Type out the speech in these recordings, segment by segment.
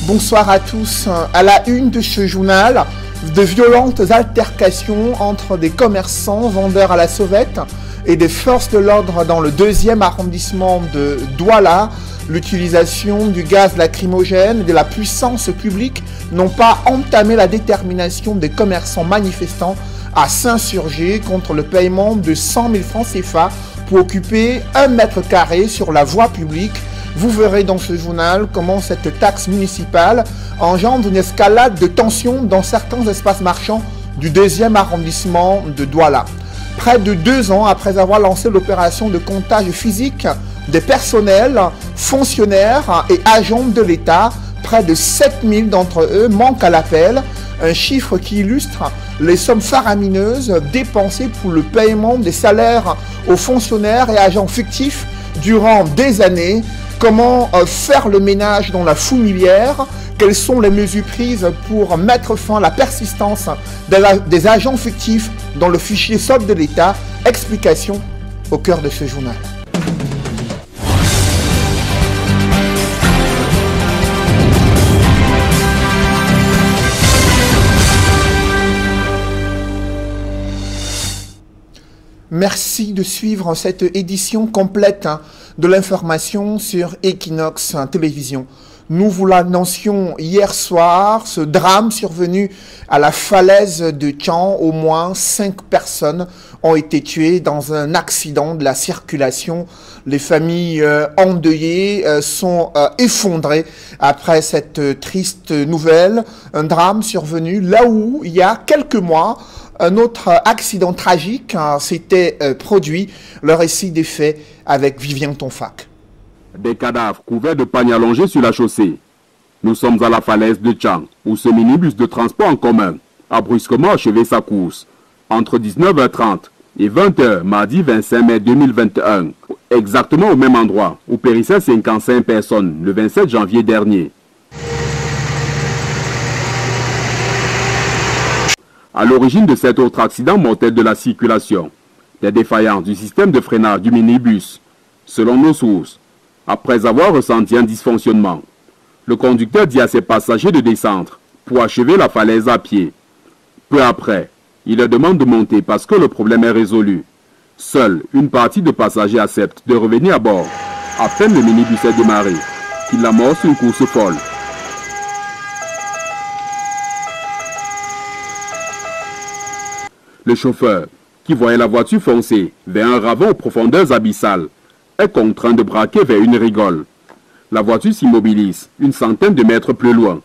Bonsoir à tous. À la une de ce journal, de violentes altercations entre des commerçants vendeurs à la sauvette et des forces de l'ordre dans le 2e arrondissement de Douala. L'utilisation du gaz lacrymogène et de la puissance publique n'ont pas entamé la détermination des commerçants manifestants à s'insurger contre le paiement de 100 000 francs CFA pour occuper 1 mètre carré sur la voie publique. Vous verrez dans ce journal comment cette taxe municipale engendre une escalade de tensions dans certains espaces marchands du 2e arrondissement de Douala. Près de 2 ans après avoir lancé l'opération de comptage physique des personnels, fonctionnaires et agents de l'État, près de 7000 d'entre eux manquent à l'appel, un chiffre qui illustre les sommes faramineuses dépensées pour le paiement des salaires aux fonctionnaires et agents fictifs durant des années. Comment faire le ménage dans la fourmilière? Quelles sont les mesures prises pour mettre fin à la persistance des agents fictifs dans le fichier solde de l'État? Explication au cœur de ce journal. Merci de suivre cette édition complète de l'information sur Equinox Télévision. Nous vous l'annoncions hier soir, ce drame survenu à la falaise de Tchang. Au moins 5 personnes ont été tuées dans un accident de la circulation. Les familles endeuillées sont effondrées après cette triste nouvelle. Un drame survenu là où, il y a quelques mois, un autre accident tragique s'était produit. Le récit des faits avec Vivien Tonfac. Des cadavres couverts de pagnes allongés sur la chaussée. Nous sommes à la falaise de Tchang, où ce minibus de transport en commun a brusquement achevé sa course. Entre 19h30 et 20h, mardi 25 mai 2021, exactement au même endroit où périssaient 55 personnes le 27 janvier dernier. À l'origine de cet autre accident mortel de la circulation, des défaillances du système de freinage du minibus. Selon nos sources, après avoir ressenti un dysfonctionnement, le conducteur dit à ses passagers de descendre pour achever la falaise à pied. Peu après, il leur demande de monter parce que le problème est résolu. Seule une partie de passagers accepte de revenir à bord. À peine le minibus est démarré, qu'il amorce une course folle. Le chauffeur, qui voyait la voiture foncer vers un ravin aux profondeurs abyssales, est contraint de braquer vers une rigole. La voiture s'immobilise une centaine de mètres plus loin,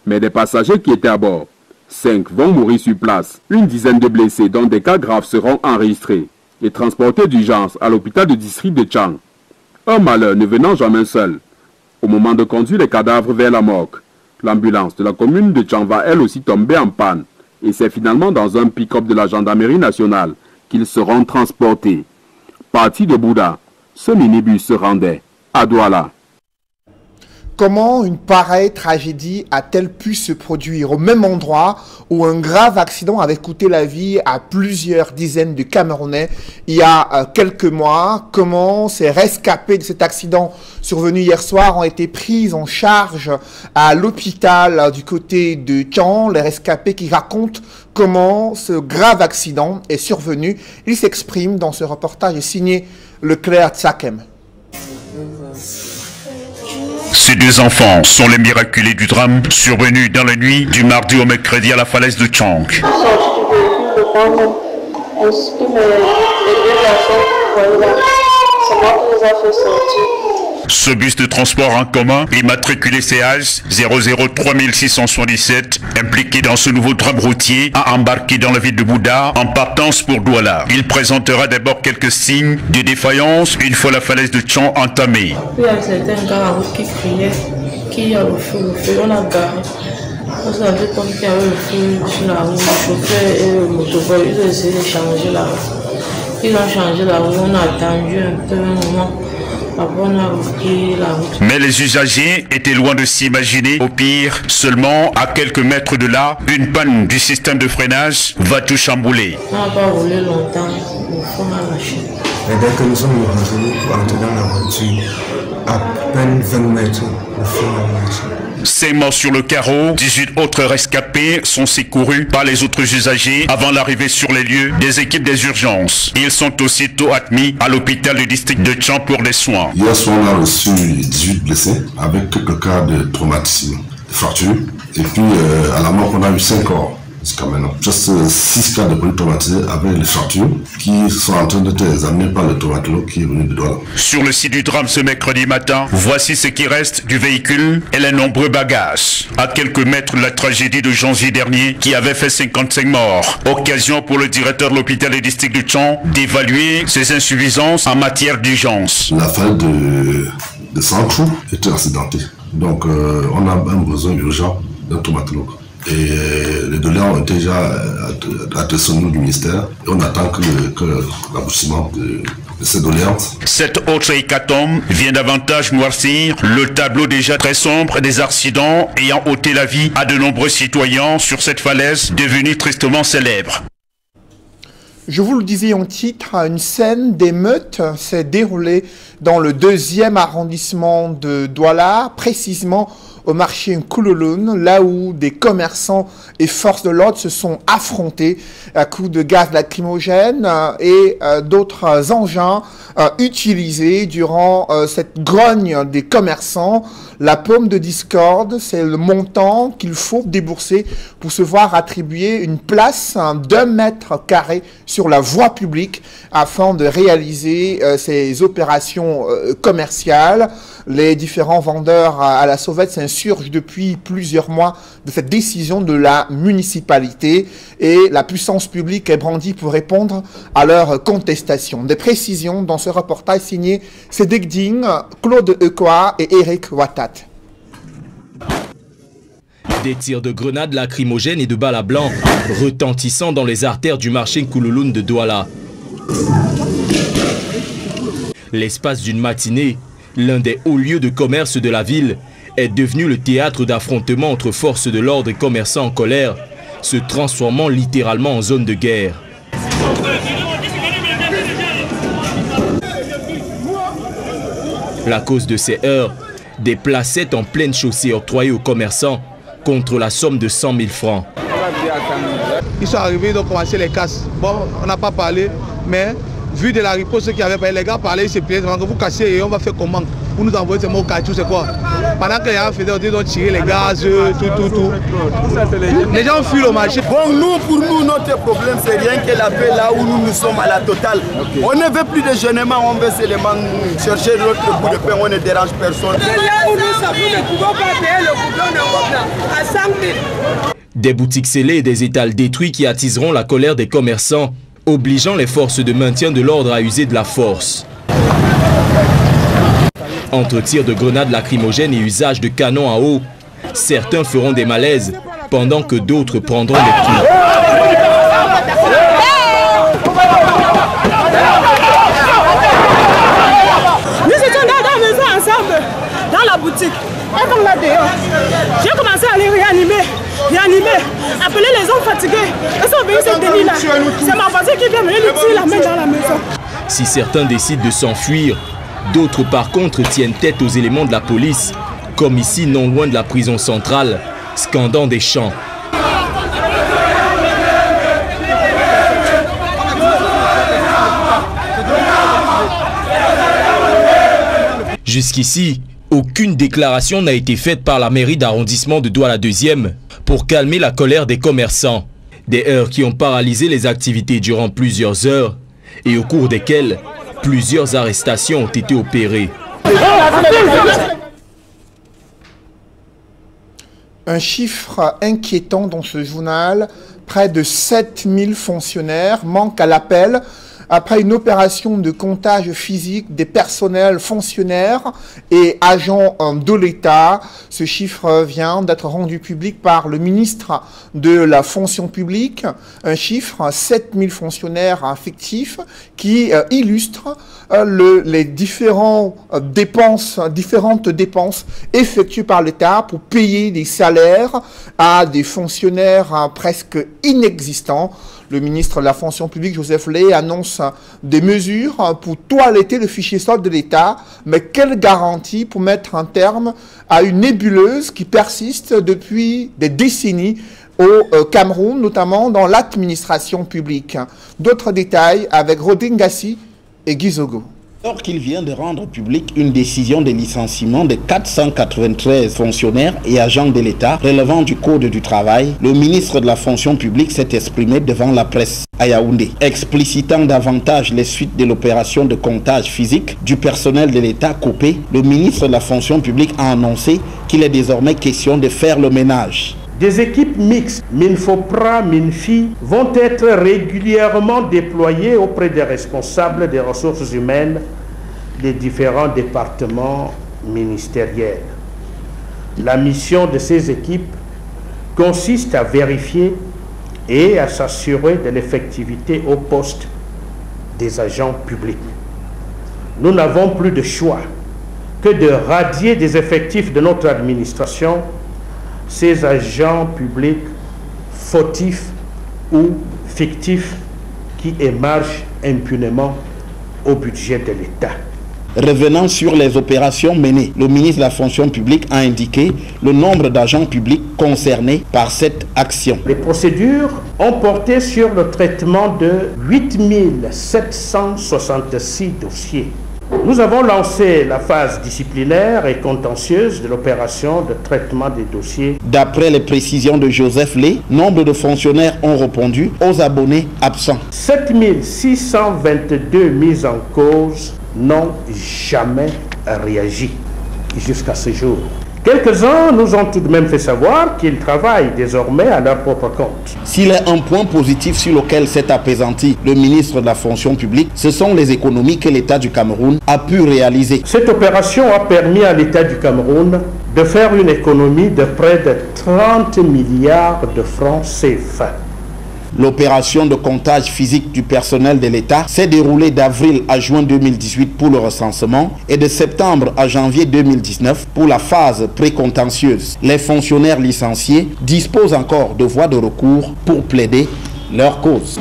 mais des passagers qui étaient à bord, 5 vont mourir sur place. Une dizaine de blessés dont des cas graves seront enregistrés et transportés d'urgence à l'hôpital de district de Tchang. Un malheur ne venant jamais seul. Au moment de conduire les cadavres vers la morgue, l'ambulance de la commune de Tchang va elle aussi tomber en panne. Et c'est finalement dans un pick-up de la gendarmerie nationale qu'ils seront transportés. Parti de Bouddha, ce minibus se rendait à Douala. Comment une pareille tragédie a-t-elle pu se produire au même endroit où un grave accident avait coûté la vie à plusieurs dizaines de Camerounais il y a quelques mois? Comment ces rescapés de cet accident survenu hier soir ont été pris en charge à l'hôpital du côté de Tchang? Les rescapés qui racontent comment ce grave accident est survenu. Ils s'expriment dans ce reportage signé Leclerc Tsakem. Ces 2 enfants sont les miraculés du drame survenu dans la nuit du mardi au mercredi à la falaise de Tchang. Ce bus de transport en commun, immatriculé CH 003677, impliqué dans ce nouveau drame routier, a embarqué dans la ville de Bouddha en partance pour Douala. Il présentera d'abord quelques signes de défaillance une fois la falaise de Tchang entamée. Il y a certains gars à route qui criaient qu'il y a le feu, on a garé. Vous savez, comme il y avait le feu sur la route, le chauffeur et le motoboy, ils ont essayé de changer la route. Ils ont changé la route, on a attendu un peu un moment. Mais les usagers étaient loin de s'imaginer. Au pire, seulement à quelques mètres de là, une panne du système de freinage va tout chambouler. On n'a pas roulé longtemps, il faut lâcher. Et dès que nous sommes revenus pour entrer dans la voiture, à peine 20 mètres, le feu a lâché. 5 morts sur le carreau, 18 autres rescapés sont secourus par les autres usagers avant l'arrivée sur les lieux des équipes des urgences. Ils sont aussitôt admis à l'hôpital du district de Tchang pour des soins. Hier soir, on a reçu 18 blessés avec quelques cas de traumatisme, de fractures. Et puis à la mort, on a eu 5 corps jusqu'à maintenant. Juste 6 cas de polys traumatisés avec les fractures qui sont en train d'être examinés par le traumatologue qui est venu de Douala. Sur le site du drame ce mercredi matin, voici ce qui reste du véhicule et les nombreux bagages. À quelques mètres de la tragédie de janvier dernier qui avait fait 55 morts. Occasion pour le directeur de l'hôpital du district de Tchang d'évaluer ses insuffisances en matière d'urgence. La faille de centre était accidentée. Donc on a un besoin urgent d'un traumatologue. Et les doléances ont été déjà adressées au niveau du ministère. Et on attend que l'aboutissement de ces doléances. Cette autre hécatombe vient davantage noircir le tableau déjà très sombre des accidents ayant ôté la vie à de nombreux citoyens sur cette falaise devenue tristement célèbre. Je vous le disais en titre, une scène d'émeute s'est déroulée dans le 2e arrondissement de Douala, précisément au marché Nkululun, là où des commerçants et forces de l'ordre se sont affrontés à coups de gaz lacrymogène et d'autres engins utilisés durant cette grogne des commerçants. La pomme de discorde, c'est le montant qu'il faut débourser pour se voir attribuer une place d'1 mètre carré sur la voie publique afin de réaliser ces opérations commerciales. Les différents vendeurs à la sauvette s'insurgent depuis plusieurs mois de cette décision de la municipalité et la puissance publique est brandie pour répondre à leurs contestations. Des précisions dans ce reportage signé Cédric Ding, Claude Ekoa et Eric Watat. Des tirs de grenades lacrymogènes et de balles à blanc retentissant dans les artères du marché Nkululun de Douala. L'espace d'une matinée, l'un des hauts lieux de commerce de la ville est devenu le théâtre d'affrontements entre forces de l'ordre et commerçants en colère, se transformant littéralement en zone de guerre. La cause de ces heurts, des placettes en pleine chaussée octroyées aux commerçants contre la somme de 100 000 francs. Ils sont arrivés, ils ont commencé les casses. Bon, on n'a pas parlé, mais vu de la riposte qu'il y avait, les gars parlaient, ils se plaisent, vous cassez et on va faire comment? Vous nous envoyez ces mots cartouches, c'est quoi? Pendant que les gens faisaient, ils ont tiré les gaz, tout. Les gens fuient le marché. Bon, nous, pour nous, notre problème, c'est rien que la paix là où nous sommes à la totale. Okay. On ne veut plus de gênement, on veut seulement chercher notre bout de pain, on ne dérange personne. Là où nous savons, nous ne pouvons pas payer le boulot à 100 000. Des boutiques scellées et des étals détruits qui attiseront la colère des commerçants, obligeant les forces de maintien de l'ordre à user de la force. Entre tirs de grenades lacrymogènes et usage de canons à eau, certains feront des malaises, pendant que d'autres prendront des coups. Nous étions dans la maison ensemble, dans la boutique. Et comme là dehors, j'ai commencé à les réanimer, appeler les hommes fatigués. Ils sont venus cette nuit là. C'est ma voisine qui vient me tirer la main dans la maison. Si certains décident de s'enfuir, d'autres par contre tiennent tête aux éléments de la police, comme ici non loin de la prison centrale, scandant des chants. Jusqu'ici, aucune déclaration n'a été faite par la mairie d'arrondissement de Douala 2e pour calmer la colère des commerçants. Des heurts qui ont paralysé les activités durant plusieurs heures et au cours desquelles plusieurs arrestations ont été opérées. Un chiffre inquiétant dans ce journal, près de 7000 fonctionnaires manquent à l'appel après une opération de comptage physique des personnels fonctionnaires et agents de l'État. Ce chiffre vient d'être rendu public par le ministre de la fonction publique. Un chiffre, 7000 fonctionnaires fictifs, qui illustre les différentes dépenses effectuées par l'État pour payer des salaires à des fonctionnaires presque inexistants. Le ministre de la fonction publique, Joseph Lay, annonce des mesures pour toiletter le fichier solde de l'État. Mais quelle garantie pour mettre un terme à une nébuleuse qui persiste depuis des décennies au Cameroun, notamment dans l'administration publique? D'autres détails avec Rodin Gassi et Guy Zogo. Alors qu'il vient de rendre publique une décision de licenciement de 493 fonctionnaires et agents de l'État relevant du Code du travail, le ministre de la fonction publique s'est exprimé devant la presse à Yaoundé, explicitant davantage les suites de l'opération de comptage physique du personnel de l'État coupé. Le ministre de la fonction publique a annoncé qu'il est désormais question de faire le ménage. Des équipes mixtes, MINFOPRA, MINFI, vont être régulièrement déployées auprès des responsables des ressources humaines des différents départements ministériels. La mission de ces équipes consiste à vérifier et à s'assurer de l'effectivité au poste des agents publics. Nous n'avons plus de choix que de radier des effectifs de notre administration ces agents publics fautifs ou fictifs qui émargent impunément au budget de l'État. Revenant sur les opérations menées, le ministre de la fonction publique a indiqué le nombre d'agents publics concernés par cette action. Les procédures ont porté sur le traitement de 8 766 dossiers. Nous avons lancé la phase disciplinaire et contentieuse de l'opération de traitement des dossiers. D'après les précisions de Joseph Lay, nombre de fonctionnaires ont répondu aux abonnés absents. 7 622 mises en cause n'ont jamais réagi jusqu'à ce jour. Quelques-uns nous ont tout de même fait savoir qu'ils travaillent désormais à leur propre compte. S'il est un point positif sur lequel s'est apaisanti le ministre de la fonction publique, ce sont les économies que l'État du Cameroun a pu réaliser. Cette opération a permis à l'État du Cameroun de faire une économie de près de 30 milliards de francs CFA. L'opération de comptage physique du personnel de l'État s'est déroulée d'avril à juin 2018 pour le recensement et de septembre à janvier 2019 pour la phase précontentieuse. Les fonctionnaires licenciés disposent encore de voies de recours pour plaider leur cause.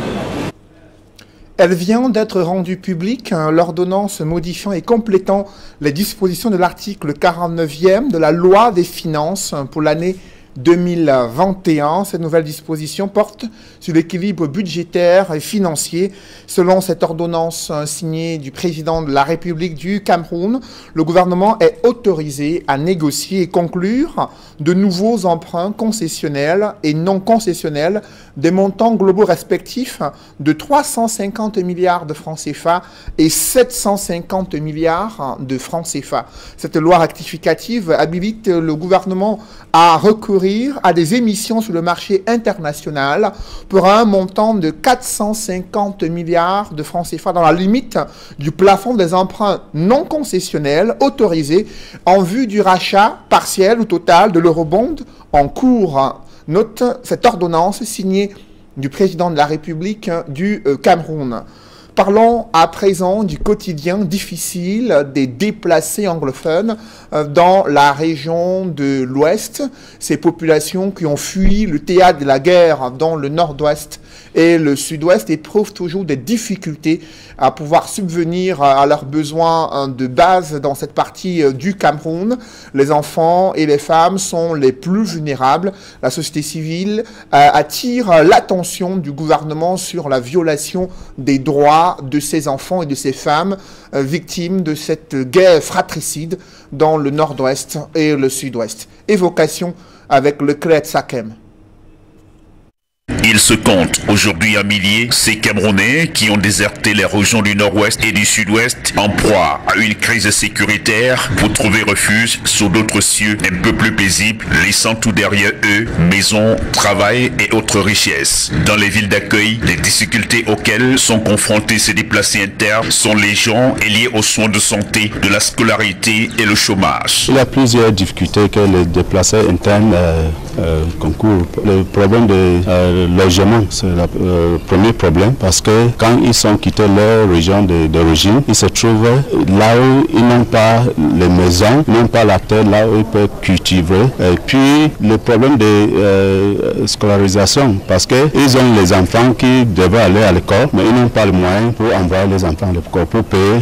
Elle vient d'être rendue publique, l'ordonnance modifiant et complétant les dispositions de l'article 49e de la loi des finances pour l'année 2021. Cette nouvelle disposition porte sur l'équilibre budgétaire et financier. Selon cette ordonnance signée du président de la République du Cameroun, le gouvernement est autorisé à négocier et conclure de nouveaux emprunts concessionnels et non concessionnels des montants globaux respectifs de 350 milliards de francs CFA et 750 milliards de francs CFA. Cette loi rectificative habilite le gouvernement à recourir à des émissions sur le marché international pour un montant de 450 milliards de francs CFA dans la limite du plafond des emprunts non concessionnels autorisés en vue du rachat partiel ou total de l'eurobond en cours. Note cette ordonnance signée du président de la République du Cameroun. Parlons à présent du quotidien difficile des déplacés anglophones dans la région de l'Ouest. Ces populations qui ont fui le théâtre de la guerre dans le nord-ouest et le sud-ouest éprouvent toujours des difficultés à pouvoir subvenir à leurs besoins de base dans cette partie du Cameroun. Les enfants et les femmes sont les plus vulnérables. La société civile attire l'attention du gouvernement sur la violation des droits de ces enfants et de ces femmes victimes de cette guerre fratricide dans le nord-ouest et le sud-ouest. Évocation avec le Leclerc Sakem. Il se compte aujourd'hui à milliers ces Camerounais qui ont déserté les régions du nord-ouest et du sud-ouest en proie à une crise sécuritaire pour trouver refuge sur d'autres cieux un peu plus paisibles, laissant tout derrière eux, maisons, travail et autres richesses. Dans les villes d'accueil, les difficultés auxquelles sont confrontés ces déplacés internes sont légion et liées aux soins de santé, de la scolarité et le chômage. Il y a plusieurs difficultés que les déplacés internes concours. Le problème de logement, c'est le premier problème parce que quand ils sont quittés leur région d'origine, ils se trouvent là où ils n'ont pas les maisons, ils n'ont pas la terre là où ils peuvent cultiver. Et puis le problème de scolarisation parce qu'ils ont les enfants qui devaient aller à l'école, mais ils n'ont pas les moyens pour envoyer les enfants à l'école, pour payer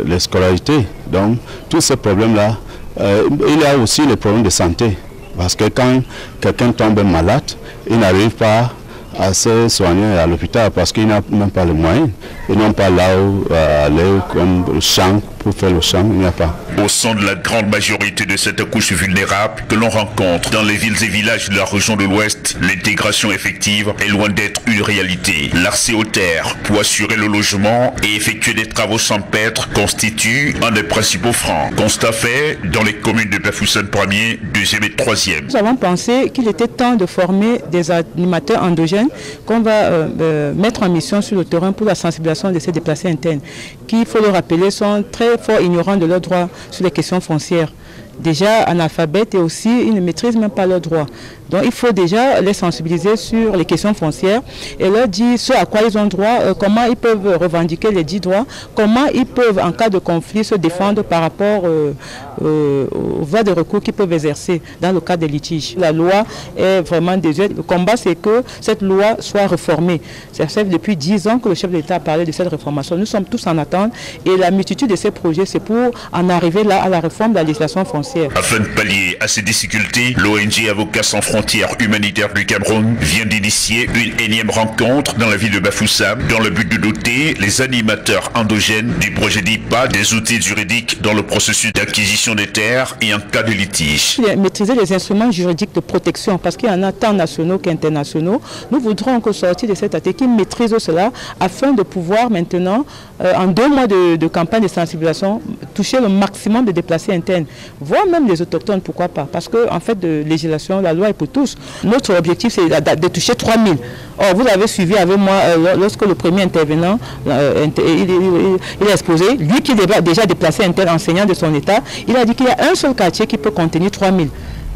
les scolarités. Donc tous ces problèmes-là, il y a aussi les problèmes de santé. Parce que quand quelqu'un tombe malade, il n'arrive pas à se soigner à l'hôpital parce qu'il n'a même pas les moyens. Ils n'ont pas là où aller comme le champ, pour faire le champ, il n'y a pas. Au sein de la grande majorité de cette couche vulnérable que l'on rencontre dans les villes et villages de la région de l'Ouest, l'intégration effective est loin d'être une réalité. L'accès aux terres pour assurer le logement et effectuer des travaux champêtres constitue un des principaux freins. Constat fait dans les communes de Bafoussam 1er, 2e et 3e. Nous avons pensé qu'il était temps de former des animateurs endogènes qu'on va mettre en mission sur le terrain pour la sensibilisation de ces déplacés internes, qui, il faut le rappeler, sont très fort ignorants de leurs droits sur les questions foncières. Déjà analphabètes et aussi ils ne maîtrisent même pas leurs droits. Donc il faut déjà les sensibiliser sur les questions foncières et leur dire ce à quoi ils ont droit, comment ils peuvent revendiquer les 10 droits, comment ils peuvent en cas de conflit se défendre par rapport aux voies de recours qu'ils peuvent exercer dans le cas des litiges. La loi est vraiment désuète. Le combat c'est que cette loi soit réformée. Ça fait depuis 10 ans que le chef de l'État a parlé de cette réformation. Nous sommes tous en attente et la multitude de ces projets c'est pour en arriver là à la réforme de la législation foncière. Afin de pallier à ces difficultés, l'ONG Avocats sans frontières humanitaires du Cameroun vient d'initier une énième rencontre dans la ville de Bafoussam dans le but de doter les animateurs endogènes du projet DIPA des outils juridiques dans le processus d'acquisition des terres et en cas de litige. Maîtriser les instruments juridiques de protection parce qu'il y en a tant nationaux qu'internationaux. Nous voudrons encore sortir de cette AT qui maîtrise cela afin de pouvoir maintenant, en 2 mois de campagne de sensibilisation, toucher le maximum de déplacés internes, voire même les autochtones, pourquoi pas, parce que en fait de législation, la loi est pour tous. Notre objectif c'est de toucher 3000. Or vous avez suivi avec moi lorsque le premier intervenant il a exposé, lui qui est déjà déplacé interne enseignant de son état, il a dit qu'il y a un seul quartier qui peut contenir 3000.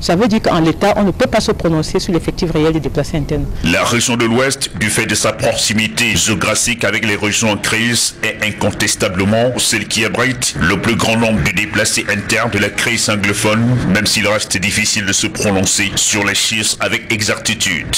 Ça veut dire qu'en l'État, on ne peut pas se prononcer sur l'effectif réel des déplacés internes. La région de l'Ouest, du fait de sa proximité géographique avec les régions en crise, est incontestablement celle qui abrite le plus grand nombre de déplacés internes de la crise anglophone, même s'il reste difficile de se prononcer sur les chiffres avec exactitude.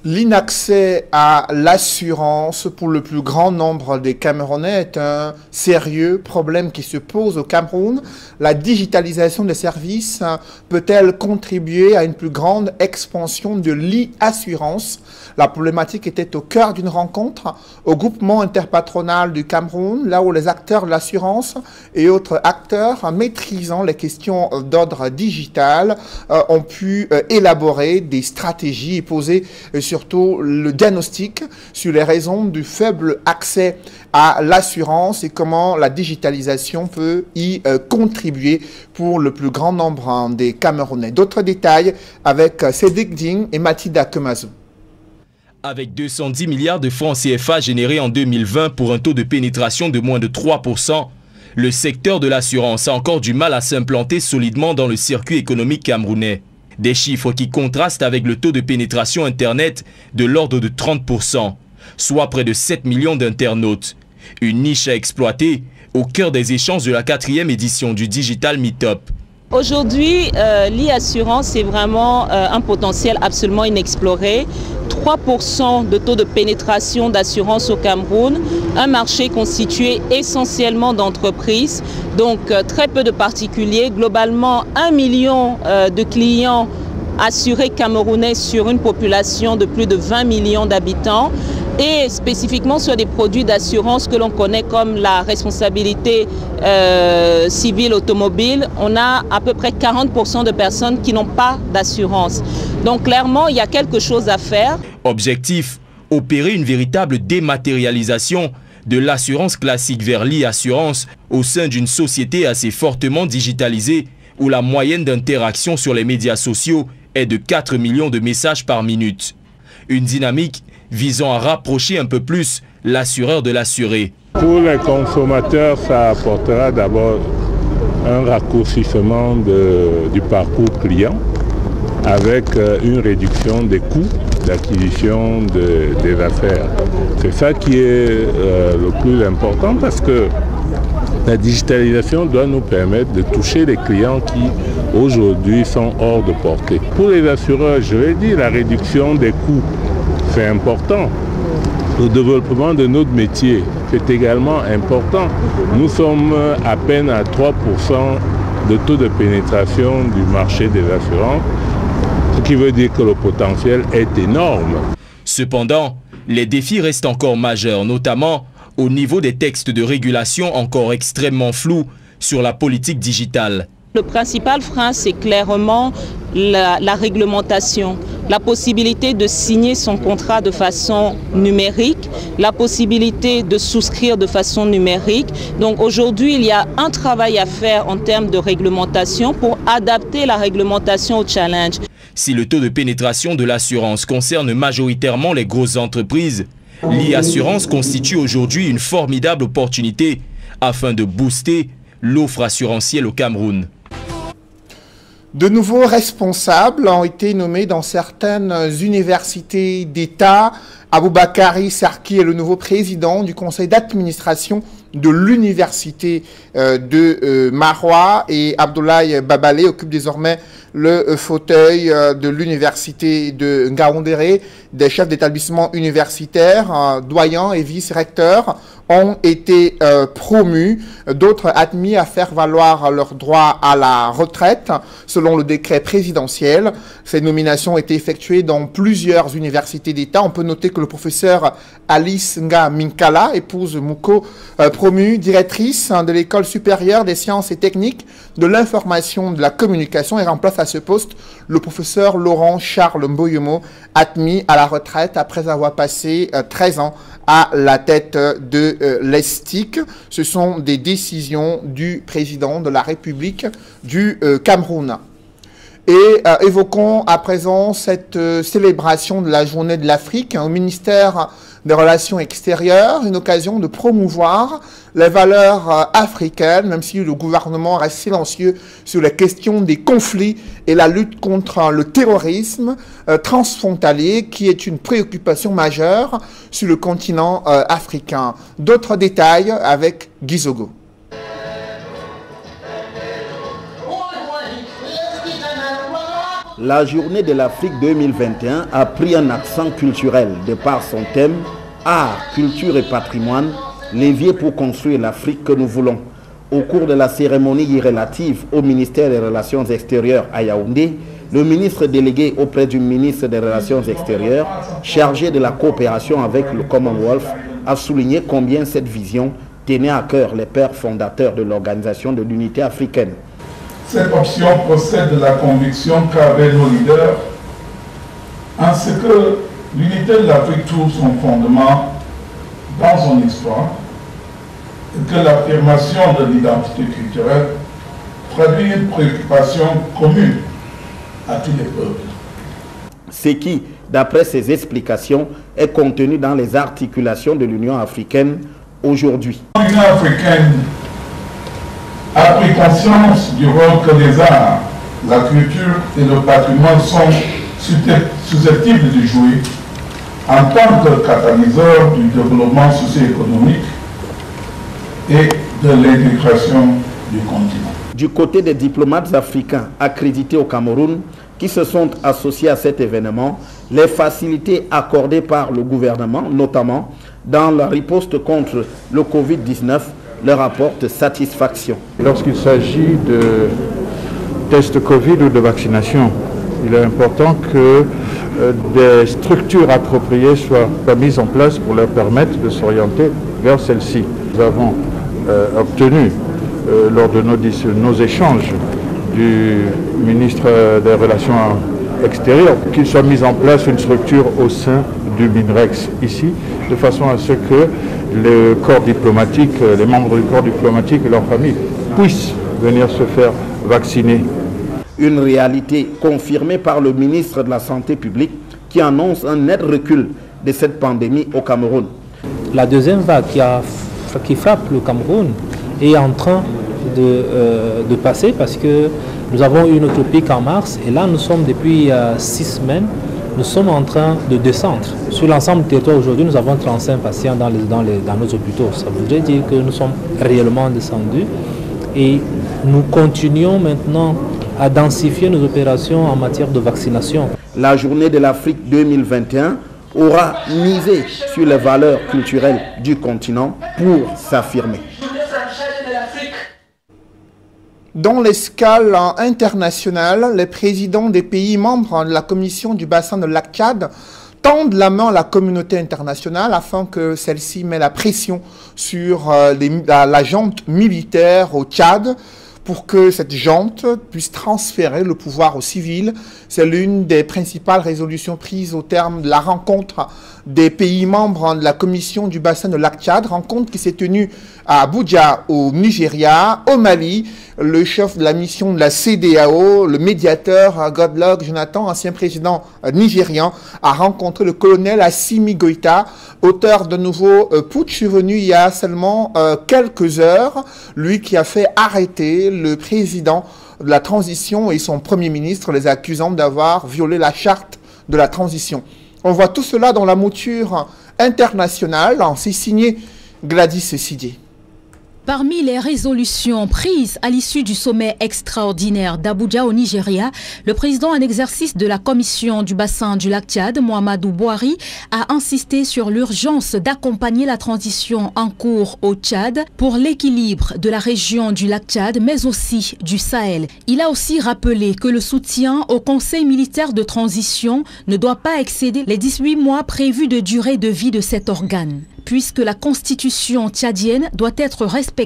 L'inaccès à l'assurance pour le plus grand nombre des Camerounais est un sérieux problème qui se pose au Cameroun. La digitalisation des services peut-elle contribuer à une plus grande expansion de l'e-assurance? La problématique était au cœur d'une rencontre au groupement interpatronal du Cameroun, là où les acteurs de l'assurance et autres acteurs maîtrisant les questions d'ordre digital ont pu élaborer des stratégies et poser surtout le diagnostic sur les raisons du faible accès à l'assurance et comment la digitalisation peut y contribuer pour le plus grand nombre des Camerounais. D'autres détails avec Cédric Ding et Mathilda Kemazou. Avec 210 milliards de francs CFA générés en 2020 pour un taux de pénétration de moins de 3%, le secteur de l'assurance a encore du mal à s'implanter solidement dans le circuit économique camerounais. Des chiffres qui contrastent avec le taux de pénétration Internet de l'ordre de 30%, soit près de 7 millions d'internautes. Une niche à exploiter au cœur des échanges de la 4e édition du Digital Meetup. Aujourd'hui, l'e-assurance est vraiment un potentiel absolument inexploré. 3% de taux de pénétration d'assurance au Cameroun, un marché constitué essentiellement d'entreprises, donc très peu de particuliers, globalement 1 million de clients assurés camerounais sur une population de plus de 20 millions d'habitants. Et spécifiquement sur des produits d'assurance que l'on connaît comme la responsabilité civile automobile, on a à peu près 40% de personnes qui n'ont pas d'assurance. Donc clairement, il y a quelque chose à faire. Objectif, opérer une véritable dématérialisation de l'assurance classique vers l'e-assurance au sein d'une société assez fortement digitalisée où la moyenne d'interaction sur les médias sociaux est de 4 millions de messages par minute. Une dynamique visant à rapprocher un peu plus l'assureur de l'assuré. Pour les consommateurs, ça apportera d'abord un raccourcissement du parcours client. avec une réduction des coûts d'acquisition des affaires. C'est ça qui est le plus important parce que la digitalisation doit nous permettre de toucher les clients qui aujourd'hui sont hors de portée. Pour les assureurs, je l'ai dit, la réduction des coûts, c'est important. Le développement de notre métier, c'est également important. Nous sommes à peine à 3% de taux de pénétration du marché des assurances, ce qui veut dire que le potentiel est énorme. Cependant, les défis restent encore majeurs, notamment au niveau des textes de régulation encore extrêmement flous sur la politique digitale. Le principal frein, c'est clairement la réglementation, la possibilité de signer son contrat de façon numérique, la possibilité de souscrire de façon numérique. Donc aujourd'hui, il y a un travail à faire en termes de réglementation pour adapter la réglementation au challenge. Si le taux de pénétration de l'assurance concerne majoritairement les grosses entreprises, l'e-assurance constitue aujourd'hui une formidable opportunité afin de booster l'offre assurantielle au Cameroun. De nouveaux responsables ont été nommés dans certaines universités d'État. Aboubakari Sarki est le nouveau président du conseil d'administration de l'université de Maroua et Abdoulaye Babalé occupe désormais le fauteuil de l'université de Ngaoundéré. Des chefs d'établissement universitaires, doyens et vice-recteurs ont été promus, d'autres admis à faire valoir leur droit à la retraite selon le décret présidentiel. Ces nominations ont été effectuées dans plusieurs universités d'État. On peut noter que le professeur Alice Nga Minkala, épouse Mouko, promue directrice de l'école supérieure des sciences et techniques de l'information de la communication et remplace à ce poste le professeur Laurent Charles Mboyomo, admis à la retraite après avoir passé 13 ans à la tête de l'ESTIC. Ce sont des décisions du président de la République du Cameroun. Et évoquons à présent cette célébration de la journée de l'Afrique au ministère des Relations extérieures, une occasion de promouvoir les valeurs africaines, même si le gouvernement reste silencieux sur la question des conflits et la lutte contre le terrorisme transfrontalier, qui est une préoccupation majeure sur le continent africain. D'autres détails avec Gizogo. La journée de l'Afrique 2021 a pris un accent culturel de par son thème « Art, culture et patrimoine, levier pour construire l'Afrique que nous voulons ». Au cours de la cérémonie relative au ministère des Relations extérieures à Yaoundé, le ministre délégué auprès du ministre des Relations extérieures, chargé de la coopération avec le Commonwealth, a souligné combien cette vision tenait à cœur les pères fondateurs de l'Organisation de l'Unité africaine. Cette option procède de la conviction qu'avaient nos leaders en ce que l'unité de l'Afrique trouve son fondement dans son histoire et que l'affirmation de l'identité culturelle traduit une préoccupation commune à tous les peuples. Ce qui, d'après ces explications, est contenu dans les articulations de l'Union africaine aujourd'hui. L'Union africaine a pris conscience du rôle que les arts, la culture et le patrimoine sont susceptibles de jouer en tant que catalyseur du développement socio-économique et de l'intégration du continent. Du côté des diplomates africains accrédités au Cameroun qui se sont associés à cet événement, les facilités accordées par le gouvernement, notamment dans la riposte contre le Covid-19, leur apporte satisfaction. Lorsqu'il s'agit de tests Covid ou de vaccination, il est important que des structures appropriées soient mises en place pour leur permettre de s'orienter vers celles-ci. Nous avons obtenu lors de nos échanges du ministre des Relations extérieures qu'il soit mis en place une structure au sein du MINREX ici, de façon à ce que le corps diplomatique, les membres du corps diplomatique et leurs familles puissent venir se faire vacciner. Une réalité confirmée par le ministre de la Santé publique qui annonce un net recul de cette pandémie au Cameroun. La deuxième vague qui frappe le Cameroun est en train de passer parce que Nous avons eu notre pic en mars et là nous sommes depuis 6 semaines, nous sommes en train de descendre. Sur l'ensemble du territoire aujourd'hui, nous avons 35 patients dans nos hôpitaux. Ça voudrait dire que nous sommes réellement descendus et nous continuons maintenant à densifier nos opérations en matière de vaccination. La journée de l'Afrique 2021 aura misé sur les valeurs culturelles du continent pour s'affirmer. Dans l'escale internationale, les présidents des pays membres de la commission du bassin de lac Tchad tendent la main à la communauté internationale afin que celle-ci mette la pression sur la junte militaire au Tchad pour que cette junte puisse transférer le pouvoir aux civils. C'est l'une des principales résolutions prises au terme de la rencontre des pays membres de la commission du bassin de lac Tchad, rencontre qui s'est tenue à Abuja au Nigeria, au Mali. Le chef de la mission de la CEDEAO, le médiateur Goodluck Jonathan, ancien président nigérian, a rencontré le colonel Assimi Goïta, auteur de nouveau putsch survenu il y a seulement quelques heures, lui qui a fait arrêter le président de la transition et son premier ministre, les accusant d'avoir violé la charte de la transition. On voit tout cela dans la mouture internationale, c'est signé Gladys Sidié. Parmi les résolutions prises à l'issue du sommet extraordinaire d'Abuja au Nigeria, le président en exercice de la commission du bassin du lac Tchad, Muhammadu Buhari, a insisté sur l'urgence d'accompagner la transition en cours au Tchad pour l'équilibre de la région du lac Tchad, mais aussi du Sahel. Il a aussi rappelé que le soutien au Conseil militaire de transition ne doit pas excéder les 18 mois prévus de durée de vie de cet organe, puisque la constitution tchadienne doit être respectée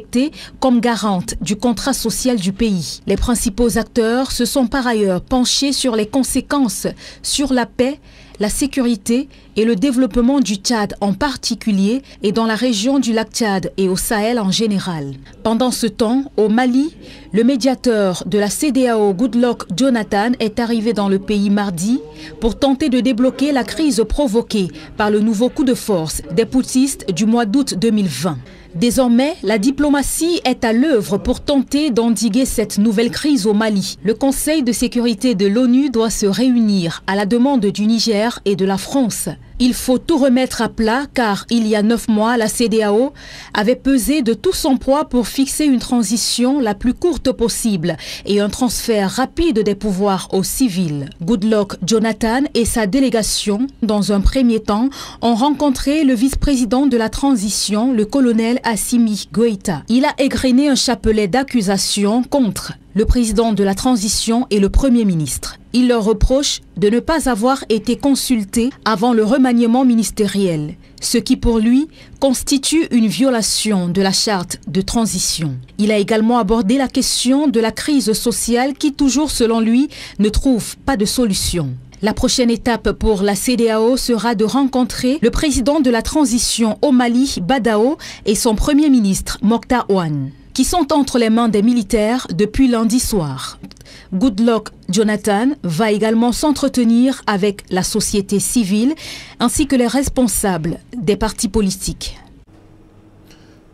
comme garante du contrat social du pays. Les principaux acteurs se sont par ailleurs penchés sur les conséquences sur la paix, la sécurité et le développement du Tchad en particulier et dans la région du lac Tchad et au Sahel en général. Pendant ce temps, au Mali, le médiateur de la CEDEAO, Goodluck Jonathan, est arrivé dans le pays mardi pour tenter de débloquer la crise provoquée par le nouveau coup de force des putschistes du mois d'août 2020. Désormais, la diplomatie est à l'œuvre pour tenter d'endiguer cette nouvelle crise au Mali. Le Conseil de sécurité de l'ONU doit se réunir à la demande du Niger et de la France. Il faut tout remettre à plat car il y a 9 mois, la CEDEAO avait pesé de tout son poids pour fixer une transition la plus courte possible et un transfert rapide des pouvoirs aux civils. Goodluck Jonathan et sa délégation, dans un premier temps, ont rencontré le vice-président de la transition, le colonel Assimi Goïta. Il a égrené un chapelet d'accusations contre le président de la transition et le premier ministre. Il leur reproche de ne pas avoir été consultés avant le remaniement ministériel, ce qui pour lui constitue une violation de la charte de transition. Il a également abordé la question de la crise sociale qui toujours selon lui ne trouve pas de solution. La prochaine étape pour la CEDEAO sera de rencontrer le président de la transition au Mali, Badao, et son premier ministre, Moktar Ouane, qui sont entre les mains des militaires depuis lundi soir. Goodluck Jonathan va également s'entretenir avec la société civile ainsi que les responsables des partis politiques.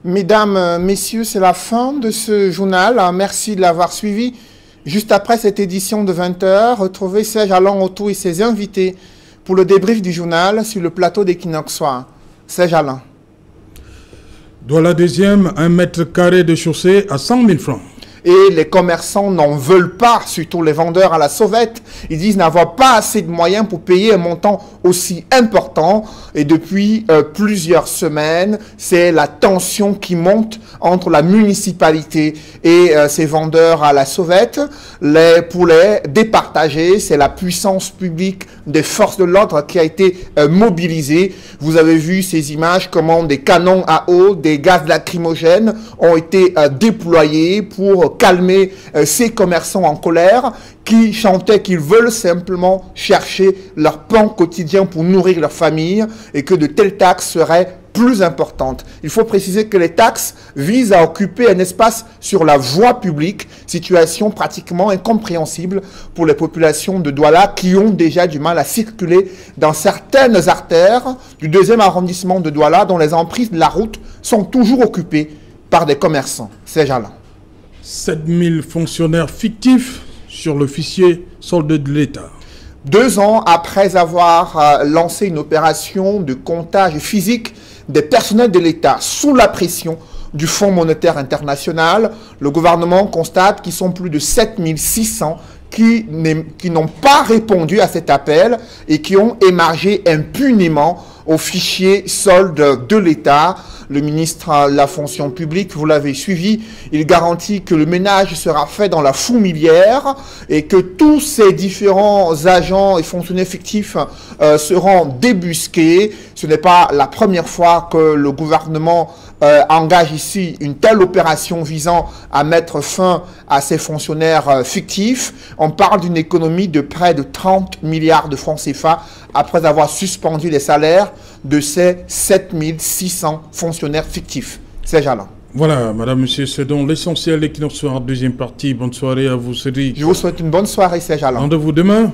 Mesdames, Messieurs, c'est la fin de ce journal. Merci de l'avoir suivi. Juste après cette édition de 20h, retrouvez Serge Alain Autou et ses invités pour le débrief du journal sur le plateau d'Equinox Soir. Serge Alain. Douala 2e, 1 mètre carré de chaussée à 100 000 francs. Et les commerçants n'en veulent pas, surtout les vendeurs à la sauvette. Ils disent n'avoir pas assez de moyens pour payer un montant aussi important. Et depuis plusieurs semaines, c'est la tension qui monte entre la municipalité et ces vendeurs à la sauvette. Les poulets départagés, c'est la puissance publique des forces de l'ordre qui a été mobilisée. Vous avez vu ces images, comment des canons à eau, des gaz lacrymogènes ont été déployés pour calmer ces commerçants en colère qui chantaient qu'ils veulent simplement chercher leur pain quotidien pour nourrir leur famille et que de telles taxes seraient plus importantes. Il faut préciser que les taxes visent à occuper un espace sur la voie publique, situation pratiquement incompréhensible pour les populations de Douala qui ont déjà du mal à circuler dans certaines artères du 2e arrondissement de Douala dont les emprises de la route sont toujours occupées par des commerçants. C'est Jalan. 7000 fonctionnaires fictifs sur le fichier solde de l'État. 2 ans après avoir lancé une opération de comptage physique des personnels de l'État sous la pression du Fonds monétaire international, le gouvernement constate qu'ils sont plus de 7600 qui n'ont pas répondu à cet appel et qui ont émargé impunément au fichier solde de l'État. Le ministre de la fonction publique, vous l'avez suivi, il garantit que le ménage sera fait dans la fourmilière et que tous ces différents agents et fonctionnaires fictifs seront débusqués. Ce n'est pas la première fois que le gouvernement engage ici une telle opération visant à mettre fin à ces fonctionnaires fictifs. On parle d'une économie de près de 30 milliards de francs CFA après avoir suspendu les salaires de ces 7600 fonctionnaires fictifs. C'est Jalan. Voilà, madame, monsieur, c'est donc l'essentiel et qui nous sera en deuxième partie. Bonne soirée à vous, Cédric. Je vous souhaite une bonne soirée, c'est Jalan. Rendez-vous demain.